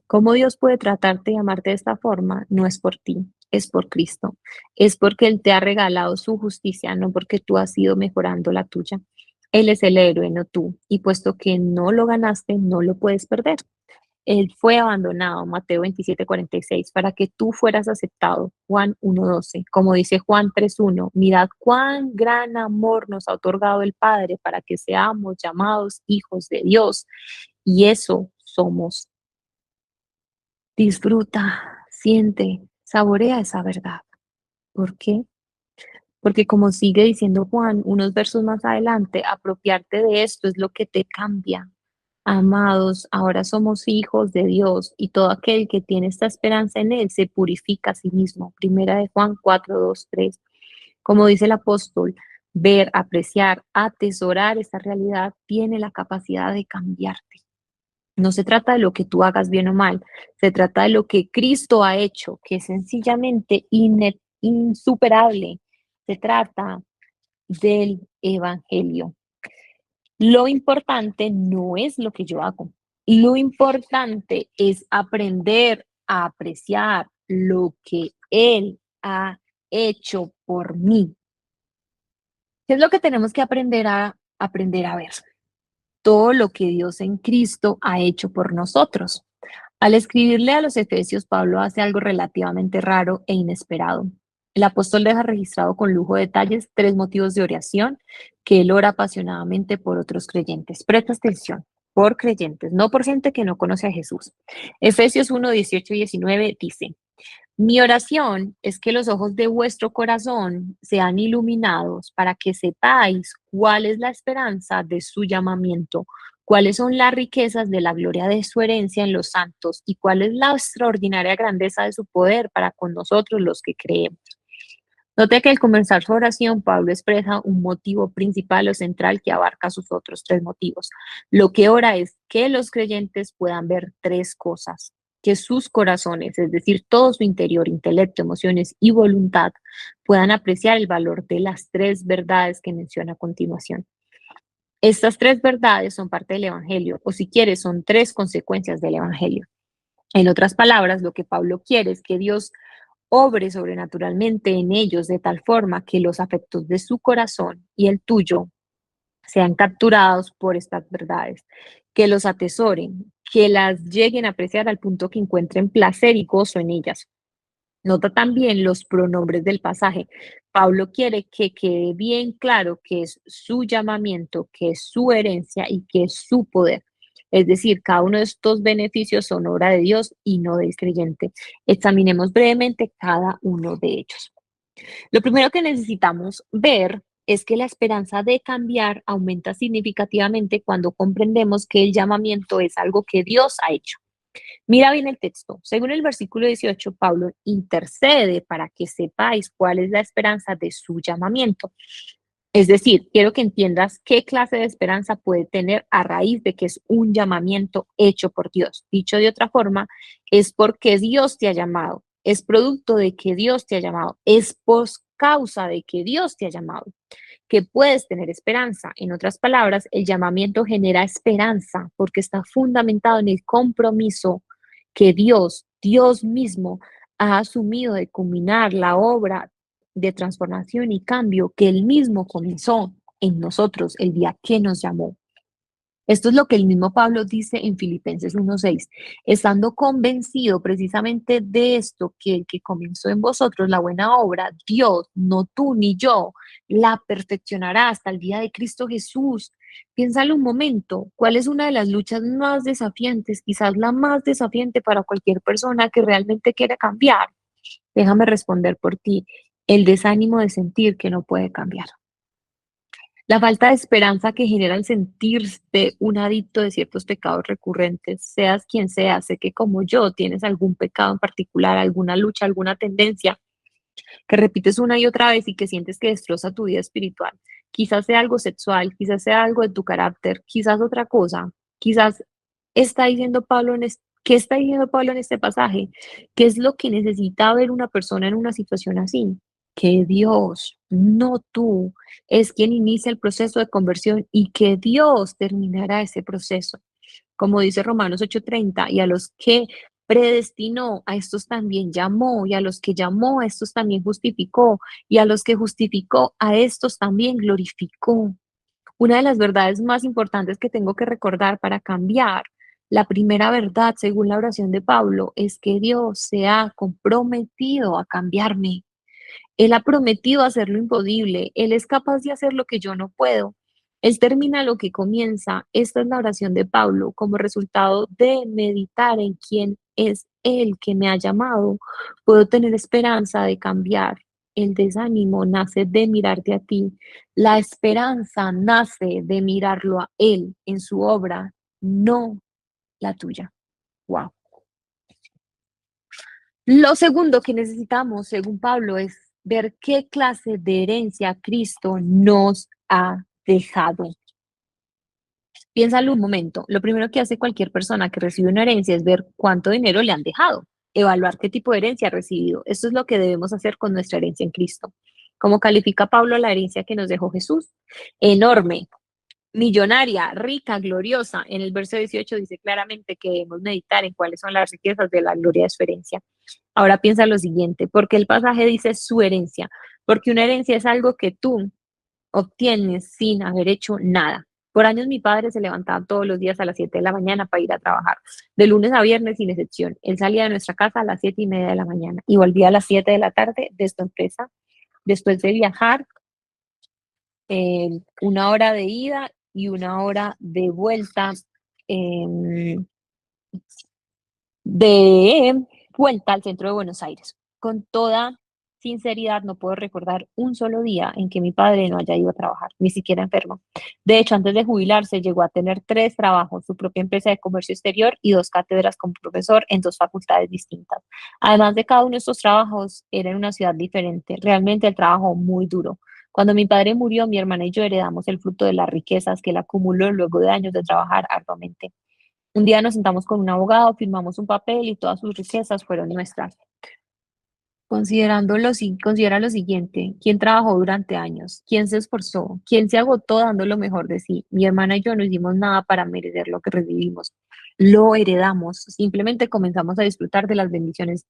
¿Cómo Dios puede tratarte y amarte de esta forma? No es por ti, es por Cristo. Es porque Él te ha regalado su justicia, no porque tú has ido mejorando la tuya. Él es el héroe, no tú. Y puesto que no lo ganaste, no lo puedes perder. Él fue abandonado, Mateo 27:46, para que tú fueras aceptado, Juan 1:12. Como dice Juan 3:1, mirad cuán gran amor nos ha otorgado el Padre para que seamos llamados hijos de Dios. Y eso somos. Disfruta, siente, saborea esa verdad. ¿Por qué? Porque como sigue diciendo Juan, unos versos más adelante, apropiarte de esto es lo que te cambia. Amados, ahora somos hijos de Dios y todo aquel que tiene esta esperanza en Él se purifica a sí mismo. Primera de Juan 4:2-3. Como dice el apóstol, ver, apreciar, atesorar esta realidad tiene la capacidad de cambiarte. No se trata de lo que tú hagas bien o mal, se trata de lo que Cristo ha hecho, que es sencillamente insuperable. Se trata del Evangelio. Lo importante no es lo que yo hago. Lo importante es aprender a apreciar lo que Él ha hecho por mí. ¿Qué es lo que tenemos que aprender a ver? Todo lo que Dios en Cristo ha hecho por nosotros. Al escribirle a los Efesios, Pablo hace algo relativamente raro e inesperado. El apóstol deja registrado con lujo de detalles 3 motivos de oración que él ora apasionadamente por otros creyentes. Presta atención, por creyentes, no por gente que no conoce a Jesús. Efesios 1:18-19 dice, mi oración es que los ojos de vuestro corazón sean iluminados para que sepáis cuál es la esperanza de su llamamiento, cuáles son las riquezas de la gloria de su herencia en los santos y cuál es la extraordinaria grandeza de su poder para con nosotros los que creemos. Note que al comenzar su oración, Pablo expresa un motivo principal o central que abarca sus otros 3 motivos. Lo que ora es que los creyentes puedan ver 3 cosas, que sus corazones, es decir, todo su interior, intelecto, emociones y voluntad, puedan apreciar el valor de las 3 verdades que menciona a continuación. Estas 3 verdades son parte del Evangelio, o si quieres, son 3 consecuencias del Evangelio. En otras palabras, lo que Pablo quiere es que Dios obre sobrenaturalmente en ellos de tal forma que los afectos de su corazón y el tuyo sean capturados por estas verdades, que los atesoren, que las lleguen a apreciar al punto que encuentren placer y gozo en ellas. Nota también los pronombres del pasaje. Pablo quiere que quede bien claro que es su llamamiento, que es su herencia y que es su poder. Es decir, cada uno de estos beneficios son obra de Dios y no del creyente. Examinemos brevemente cada uno de ellos. Lo primero que necesitamos ver es que la esperanza de cambiar aumenta significativamente cuando comprendemos que el llamamiento es algo que Dios ha hecho. Mira bien el texto. Según el versículo 18, Pablo intercede para que sepáis cuál es la esperanza de su llamamiento. Es decir, quiero que entiendas qué clase de esperanza puede tener a raíz de que es un llamamiento hecho por Dios. Dicho de otra forma, es porque Dios te ha llamado, es producto de que Dios te ha llamado, es causa de que Dios te ha llamado, que puedes tener esperanza. En otras palabras, el llamamiento genera esperanza porque está fundamentado en el compromiso que Dios mismo, ha asumido de culminar la obra de transformación y cambio que Él mismo comenzó en nosotros el día que nos llamó. Esto es lo que el mismo Pablo dice en Filipenses 1:6, estando convencido precisamente de esto, que el que comenzó en vosotros la buena obra, Dios, no tú ni yo, la perfeccionará hasta el día de Cristo Jesús. Piénsalo un momento, ¿cuál es una de las luchas más desafiantes, quizás la más desafiante para cualquier persona que realmente quiera cambiar? Déjame responder por ti, el desánimo de sentir que no puede cambiar. La falta de esperanza que genera el sentirte un adicto de ciertos pecados recurrentes, seas quien sea, sé que como yo tienes algún pecado en particular, alguna lucha, alguna tendencia que repites una y otra vez y que sientes que destroza tu vida espiritual. Quizás sea algo sexual, quizás sea algo de tu carácter, quizás otra cosa, quizás está diciendo Pablo ¿qué está diciendo Pablo en este pasaje? ¿Qué es lo que necesita ver una persona en una situación así? Que Dios, no tú, es quien inicia el proceso de conversión y que Dios terminará ese proceso. Como dice Romanos 8:30, y a los que predestinó, a estos también llamó, y a los que llamó, a estos también justificó, y a los que justificó, a estos también glorificó. Una de las verdades más importantes que tengo que recordar para cambiar, la primera verdad, según la oración de Pablo, es que Dios se ha comprometido a cambiarme. Él ha prometido hacer lo imposible. Él es capaz de hacer lo que yo no puedo. Él termina lo que comienza. Esta es la oración de Pablo como resultado de meditar en quién es Él que me ha llamado. Puedo tener esperanza de cambiar. El desánimo nace de mirarte a ti. La esperanza nace de mirarlo a Él en su obra, no la tuya. Wow. Lo segundo que necesitamos, según Pablo, es ver qué clase de herencia Cristo nos ha dejado. Piénsalo un momento. Lo primero que hace cualquier persona que recibe una herencia es ver cuánto dinero le han dejado, evaluar qué tipo de herencia ha recibido. Esto es lo que debemos hacer con nuestra herencia en Cristo. ¿Cómo califica Pablo la herencia que nos dejó Jesús? Enorme, millonaria, rica, gloriosa. En el verso 18 dice claramente que debemos meditar en cuáles son las riquezas de la gloria de su herencia. Ahora piensa lo siguiente, porque el pasaje dice su herencia, porque una herencia es algo que tú obtienes sin haber hecho nada. Por años mi padre se levantaba todos los días a las 7 de la mañana para ir a trabajar, de lunes a viernes sin excepción. Él salía de nuestra casa a las 7:30 de la mañana y volvía a las 7 de la tarde de su empresa, después de viajar una hora de ida y una hora de vuelta, eh, de vuelta al centro de Buenos Aires. Con toda sinceridad, no puedo recordar un solo día en que mi padre no haya ido a trabajar, ni siquiera enfermo. De hecho, antes de jubilarse, llegó a tener 3 trabajos, su propia empresa de comercio exterior y 2 cátedras como profesor en 2 facultades distintas. Además de cada uno de estos trabajos, era en una ciudad diferente. Realmente el trabajo muy duro. Cuando mi padre murió, mi hermana y yo heredamos el fruto de las riquezas que él acumuló luego de años de trabajar arduamente. Un día nos sentamos con un abogado, firmamos un papel y todas sus riquezas fueron nuestras. Considera lo siguiente, ¿quién trabajó durante años? ¿Quién se esforzó? ¿Quién se agotó dando lo mejor de sí? Mi hermana y yo no hicimos nada para merecer lo que recibimos. Lo heredamos, simplemente comenzamos a disfrutar de las bendiciones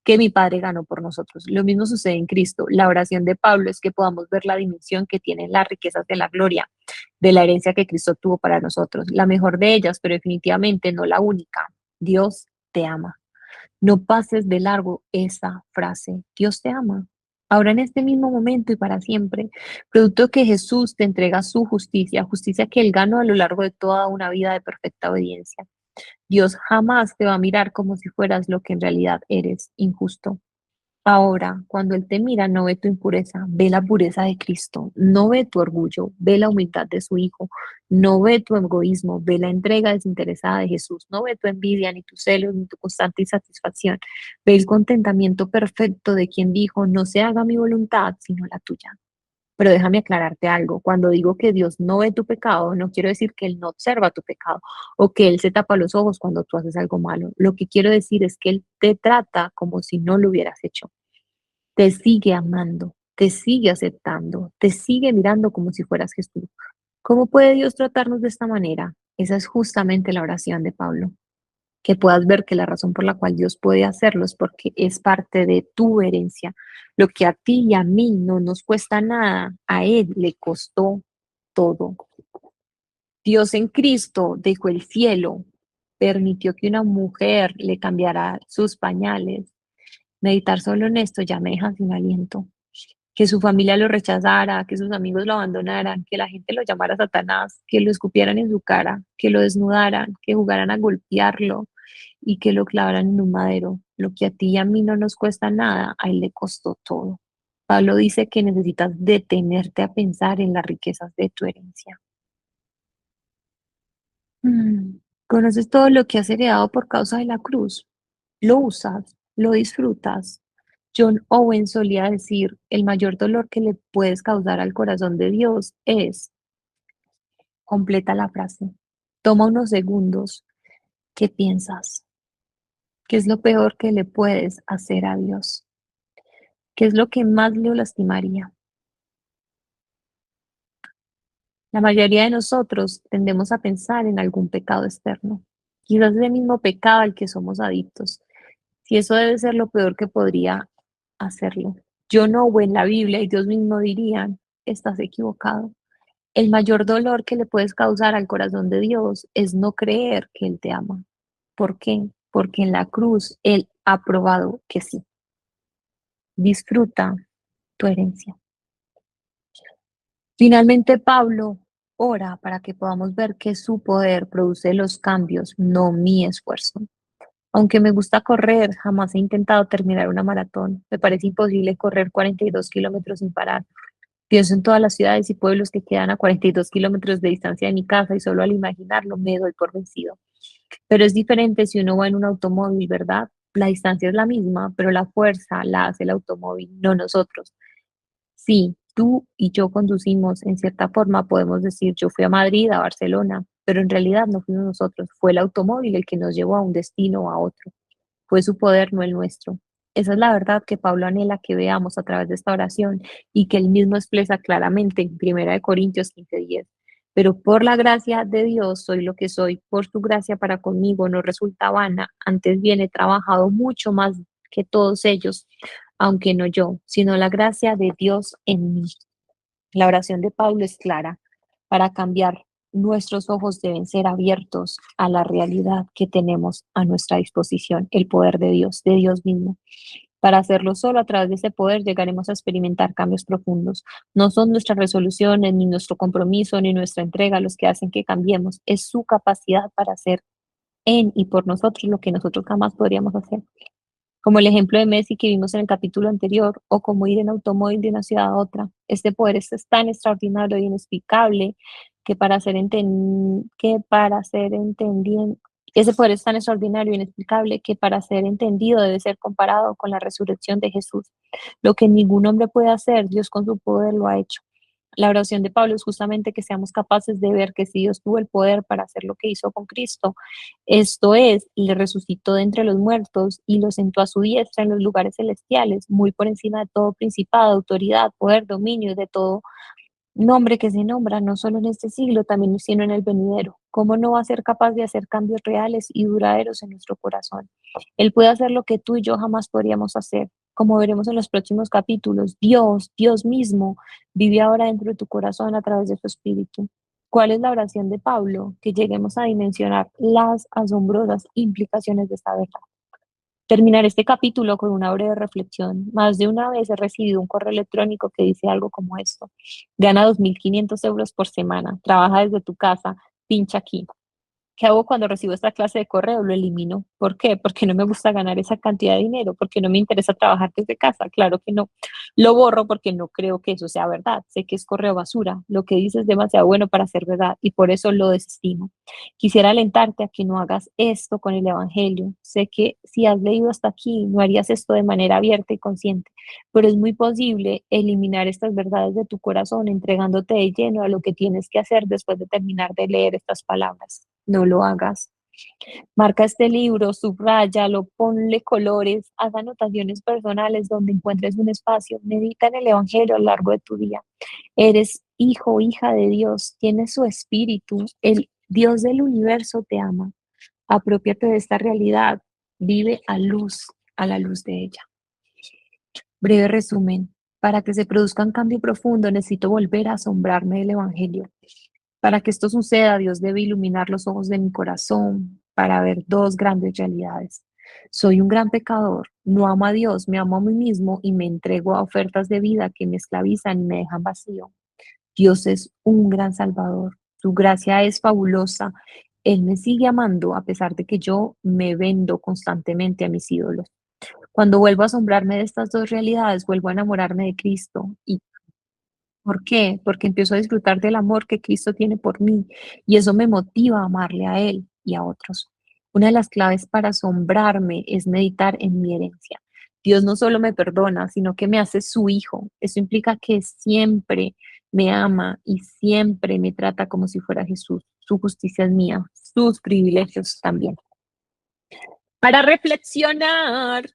que mi Padre ganó por nosotros. Lo mismo sucede en Cristo. La oración de Pablo es que podamos ver la dimensión que tienen las riquezas de la gloria, de la herencia que Cristo tuvo para nosotros. La mejor de ellas, pero definitivamente no la única. Dios te ama. No pases de largo esa frase. Dios te ama. Ahora en este mismo momento y para siempre, producto que Jesús te entrega su justicia, justicia que Él ganó a lo largo de toda una vida de perfecta obediencia. Dios jamás te va a mirar como si fueras lo que en realidad eres, injusto. Ahora, cuando Él te mira, no ve tu impureza, ve la pureza de Cristo, no ve tu orgullo, ve la humildad de su Hijo, no ve tu egoísmo, ve la entrega desinteresada de Jesús, no ve tu envidia, ni tus celos, ni tu constante insatisfacción, ve el contentamiento perfecto de quien dijo, no se haga mi voluntad, sino la tuya. Pero déjame aclararte algo, cuando digo que Dios no ve tu pecado, no quiero decir que Él no observa tu pecado o que Él se tapa los ojos cuando tú haces algo malo. Lo que quiero decir es que Él te trata como si no lo hubieras hecho, te sigue amando, te sigue aceptando, te sigue mirando como si fueras Jesús. ¿Cómo puede Dios tratarnos de esta manera? Esa es justamente la oración de Pablo, que puedas ver que la razón por la cual Dios puede hacerlo es porque es parte de tu herencia. Lo que a ti y a mí no nos cuesta nada, a Él le costó todo. Dios en Cristo dejó el cielo, permitió que una mujer le cambiara sus pañales. Meditar solo en esto ya me deja sin aliento. Que su familia lo rechazara, que sus amigos lo abandonaran, que la gente lo llamara Satanás, que lo escupieran en su cara, que lo desnudaran, que jugaran a golpearlo y que lo clavaran en un madero. Lo que a ti y a mí no nos cuesta nada, a él le costó todo. Pablo dice que necesitas detenerte a pensar en las riquezas de tu herencia. ¿Conoces todo lo que has heredado por causa de la cruz? ¿Lo usas? ¿Lo disfrutas? John Owen solía decir, el mayor dolor que le puedes causar al corazón de Dios es, completa la frase, toma unos segundos, ¿qué piensas? ¿Qué es lo peor que le puedes hacer a Dios? ¿Qué es lo que más le lastimaría? La mayoría de nosotros tendemos a pensar en algún pecado externo, quizás ese mismo pecado al que somos adictos. Si eso debe ser lo peor que podría hacerlo. Yo no, o en la Biblia y Dios mismo dirían, estás equivocado. El mayor dolor que le puedes causar al corazón de Dios es no creer que Él te ama. ¿Por qué? Porque en la cruz Él ha probado que sí. Disfruta tu herencia. Finalmente, Pablo ora para que podamos ver que su poder produce los cambios, no mi esfuerzo. Aunque me gusta correr, jamás he intentado terminar una maratón. Me parece imposible correr 42 kilómetros sin parar. Pienso en todas las ciudades y pueblos que quedan a 42 kilómetros de distancia de mi casa y solo al imaginarlo me doy por vencido. Pero es diferente si uno va en un automóvil, ¿verdad? La distancia es la misma, pero la fuerza la hace el automóvil, no nosotros. Sí, tú y yo conducimos, en cierta forma podemos decir, yo fui a Madrid, a Barcelona, pero en realidad no fuimos nosotros, fue el automóvil el que nos llevó a un destino o a otro. Fue su poder, no el nuestro. Esa es la verdad que Pablo anhela que veamos a través de esta oración y que él mismo expresa claramente en 1 Corintios 15:10. Pero por la gracia de Dios soy lo que soy, por su gracia para conmigo no resulta vana, antes bien he trabajado mucho más que todos ellos, aunque no yo, sino la gracia de Dios en mí. La oración de Pablo es clara. Para cambiar, nuestros ojos deben ser abiertos a la realidad que tenemos a nuestra disposición, el poder de Dios mismo. Para hacerlo solo a través de ese poder llegaremos a experimentar cambios profundos. No son nuestras resoluciones, ni nuestro compromiso, ni nuestra entrega los que hacen que cambiemos. Es su capacidad para hacer en y por nosotros lo que nosotros jamás podríamos hacer, como el ejemplo de Messi que vimos en el capítulo anterior, o como ir en automóvil de una ciudad a otra. Este poder es tan extraordinario e inexplicable que para ser entendido, ese poder es tan extraordinario e inexplicable que para ser entendido debe ser comparado con la resurrección de Jesús. Lo que ningún hombre puede hacer, Dios con su poder lo ha hecho. La oración de Pablo es justamente que seamos capaces de ver que si Dios tuvo el poder para hacer lo que hizo con Cristo, esto es, le resucitó de entre los muertos y lo sentó a su diestra en los lugares celestiales, muy por encima de todo principado, autoridad, poder, dominio, de todo nombre que se nombra, no solo en este siglo, también sino en el venidero. ¿Cómo no va a ser capaz de hacer cambios reales y duraderos en nuestro corazón? Él puede hacer lo que tú y yo jamás podríamos hacer. Como veremos en los próximos capítulos, Dios mismo, vive ahora dentro de tu corazón a través de su espíritu. ¿Cuál es la oración de Pablo? Que lleguemos a dimensionar las asombrosas implicaciones de esta verdad. Terminar este capítulo con una breve reflexión. Más de una vez he recibido un correo electrónico que dice algo como esto: gana 2.500 euros por semana, trabaja desde tu casa, pincha aquí. ¿Qué hago cuando recibo esta clase de correo? Lo elimino. ¿Por qué? Porque no me gusta ganar esa cantidad de dinero, porque no me interesa trabajar desde casa. Claro que no. Lo borro porque no creo que eso sea verdad. Sé que es correo basura. Lo que dices es demasiado bueno para ser verdad y por eso lo desestimo. Quisiera alentarte a que no hagas esto con el Evangelio. Sé que si has leído hasta aquí, no harías esto de manera abierta y consciente, pero es muy posible eliminar estas verdades de tu corazón entregándote de lleno a lo que tienes que hacer después de terminar de leer estas palabras. No lo hagas. Marca este libro, subráyalo, ponle colores, haz anotaciones personales donde encuentres un espacio, medita en el Evangelio a lo largo de tu día. Eres hijo, hija de Dios, tienes su espíritu, el Dios del universo te ama. Apropiate de esta realidad, vive a la luz de ella. Breve resumen. Para que se produzca un cambio profundo, necesito volver a asombrarme del Evangelio. Para que esto suceda, Dios debe iluminar los ojos de mi corazón para ver dos grandes realidades. Soy un gran pecador, no amo a Dios, me amo a mí mismo y me entrego a ofertas de vida que me esclavizan y me dejan vacío. Dios es un gran salvador, su gracia es fabulosa. Él me sigue amando a pesar de que yo me vendo constantemente a mis ídolos. Cuando vuelvo a asombrarme de estas dos realidades, vuelvo a enamorarme de Cristo. ¿Y por qué? Porque empiezo a disfrutar del amor que Cristo tiene por mí y eso me motiva a amarle a Él y a otros. Una de las claves para asombrarme es meditar en mi herencia. Dios no solo me perdona, sino que me hace su hijo. Eso implica que siempre me ama y siempre me trata como si fuera Jesús. Su justicia es mía, sus privilegios también. Para reflexionar,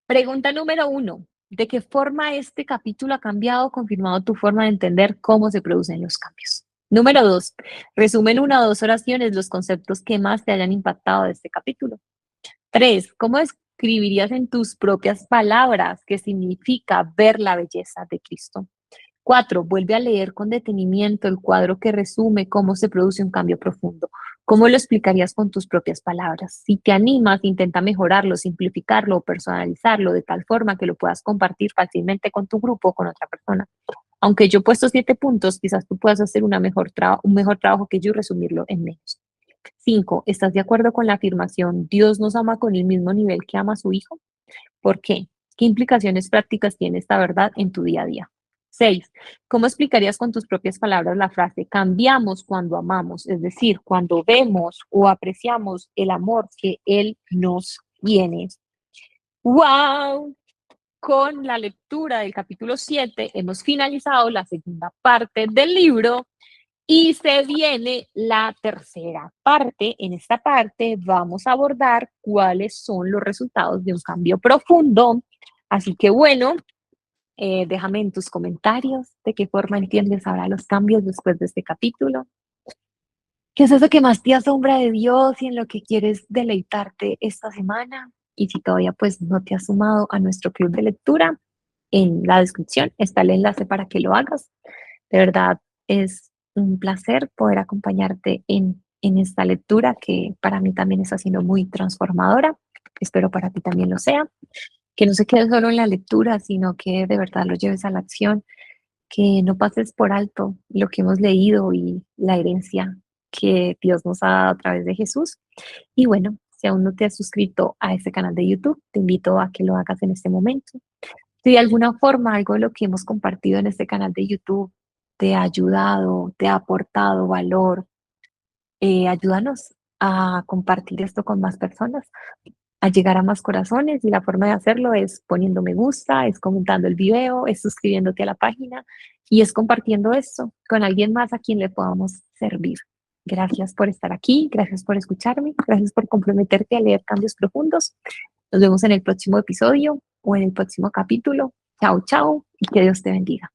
pregunta número 1. ¿De qué forma este capítulo ha cambiado o confirmado tu forma de entender cómo se producen los cambios? Número 2. Resume en una o dos oraciones los conceptos que más te hayan impactado de este capítulo. 3. ¿Cómo describirías en tus propias palabras qué significa ver la belleza de Cristo? 4. Vuelve a leer con detenimiento el cuadro que resume cómo se produce un cambio profundo. ¿Cómo lo explicarías con tus propias palabras? Si te animas, intenta mejorarlo, simplificarlo o personalizarlo de tal forma que lo puedas compartir fácilmente con tu grupo o con otra persona. Aunque yo he puesto 7 puntos, quizás tú puedas hacer un mejor trabajo que yo y resumirlo en menos. 5. ¿Estás de acuerdo con la afirmación Dios nos ama con el mismo nivel que ama a su hijo? ¿Por qué? ¿Qué implicaciones prácticas tiene esta verdad en tu día a día? 6. ¿Cómo explicarías con tus propias palabras la frase cambiamos cuando amamos? Es decir, cuando vemos o apreciamos el amor que Él nos tiene. ¡Wow! Con la lectura del capítulo 7 hemos finalizado la segunda parte del libro y se viene la tercera parte. En esta parte vamos a abordar cuáles son los resultados de un cambio profundo. Así que bueno, déjame en tus comentarios de qué forma entiendes ahora los cambios después de este capítulo. ¿Qué es eso que más te asombra de Dios y en lo que quieres deleitarte esta semana? Y si todavía pues no te has sumado a nuestro club de lectura, en la descripción está el enlace para que lo hagas. De verdad es un placer poder acompañarte en esta lectura que para mí también está siendo muy transformadora. Espero para ti también lo sea. Que no se quede solo en la lectura, sino que de verdad lo lleves a la acción, que no pases por alto lo que hemos leído y la herencia que Dios nos ha dado a través de Jesús. Y bueno, si aún no te has suscrito a este canal de YouTube, te invito a que lo hagas en este momento. Si de alguna forma algo de lo que hemos compartido en este canal de YouTube te ha ayudado, te ha aportado valor, ayúdanos a compartir esto con más personas, a llegar a más corazones y la forma de hacerlo es poniendo me gusta, es comentando el video, es suscribiéndote a la página y es compartiendo esto con alguien más a quien le podamos servir. Gracias por estar aquí, gracias por escucharme, gracias por comprometerte a leer cambios profundos. Nos vemos en el próximo episodio o en el próximo capítulo. Chao, chao y que Dios te bendiga.